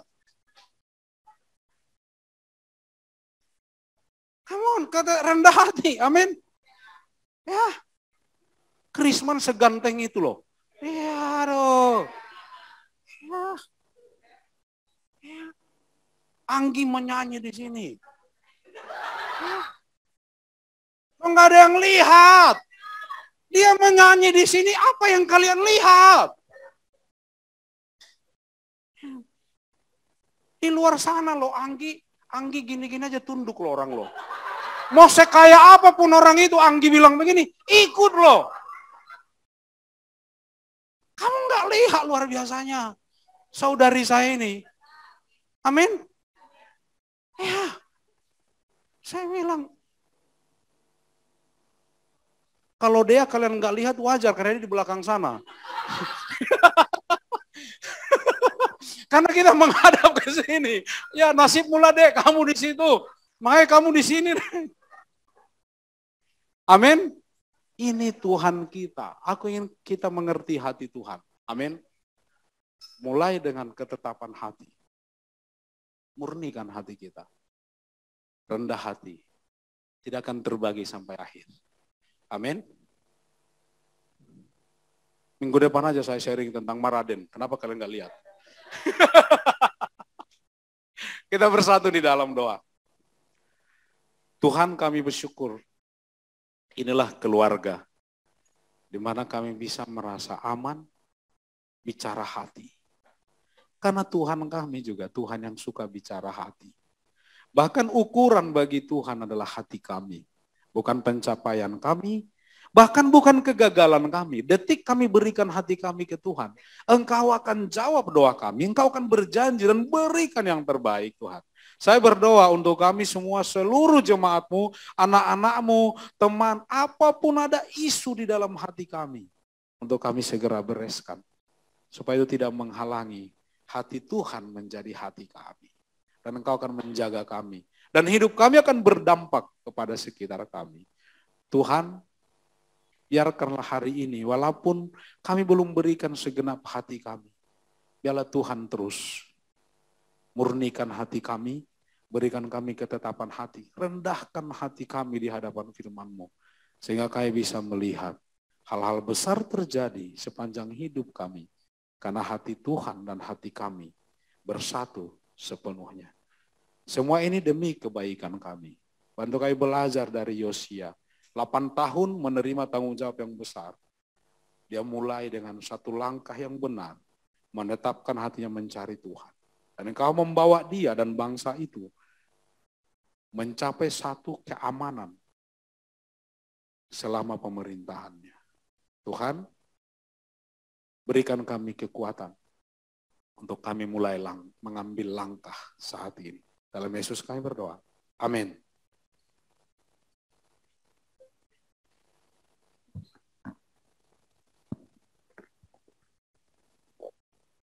Come on, kata rendah hati, amin. Ya, Krisman seganteng itu loh. Ya, aduh. Ya. Anggi menyanyi di sini. Enggak ada yang lihat. Dia menyanyi di sini, apa yang kalian lihat? Di luar sana loh, Anggi gini-gini aja tunduk loh orang loh. Mau sekaya apapun orang itu, Anggi bilang begini, ikut loh. Kamu nggak lihat luar biasanya saudari saya ini. Amin. Ya, saya bilang, kalau dia kalian nggak lihat wajar karena dia di belakang sana. Karena kita menghadap ke sini. Ya nasib mula deh kamu di situ. Makanya kamu di sini. Amin. Ini Tuhan kita. Aku ingin kita mengerti hati Tuhan. Amin. Mulai dengan ketetapan hati. Murnikan hati kita. Rendah hati. Tidak akan terbagi sampai akhir. Amin. Minggu depan aja saya sharing tentang Maraden. Kenapa kalian nggak lihat? Kita bersatu di dalam doa. Tuhan, kami bersyukur. Inilah keluarga di mana kami bisa merasa aman bicara hati. Karena Tuhan kami juga Tuhan yang suka bicara hati. Bahkan ukuran bagi Tuhan adalah hati kami. Bukan pencapaian kami, bahkan bukan kegagalan kami. Detik kami berikan hati kami ke Tuhan. Engkau akan jawab doa kami, Engkau akan berjanji dan berikan yang terbaik Tuhan. Saya berdoa untuk kami semua, seluruh jemaat-Mu, anak-anak-Mu, teman, apapun ada isu di dalam hati kami. Untuk kami segera bereskan. Supaya itu tidak menghalangi hati Tuhan menjadi hati kami. Dan Engkau akan menjaga kami. Dan hidup kami akan berdampak kepada sekitar kami. Tuhan, biarkanlah hari ini, walaupun kami belum berikan segenap hati kami. Biarlah Tuhan terus murnikan hati kami, berikan kami ketetapan hati, rendahkan hati kami di hadapan firman-Mu, sehingga kami bisa melihat hal-hal besar terjadi sepanjang hidup kami, karena hati Tuhan dan hati kami bersatu sepenuhnya. Semua ini demi kebaikan kami. Bantu kami belajar dari Yosia, 8 tahun menerima tanggung jawab yang besar. Dia mulai dengan satu langkah yang benar, menetapkan hatinya mencari Tuhan. Dan Engkau membawa dia dan bangsa itu mencapai satu keamanan selama pemerintahannya. Tuhan, berikan kami kekuatan untuk kami mulai mengambil langkah saat ini. Dalam Yesus kami berdoa. Amin.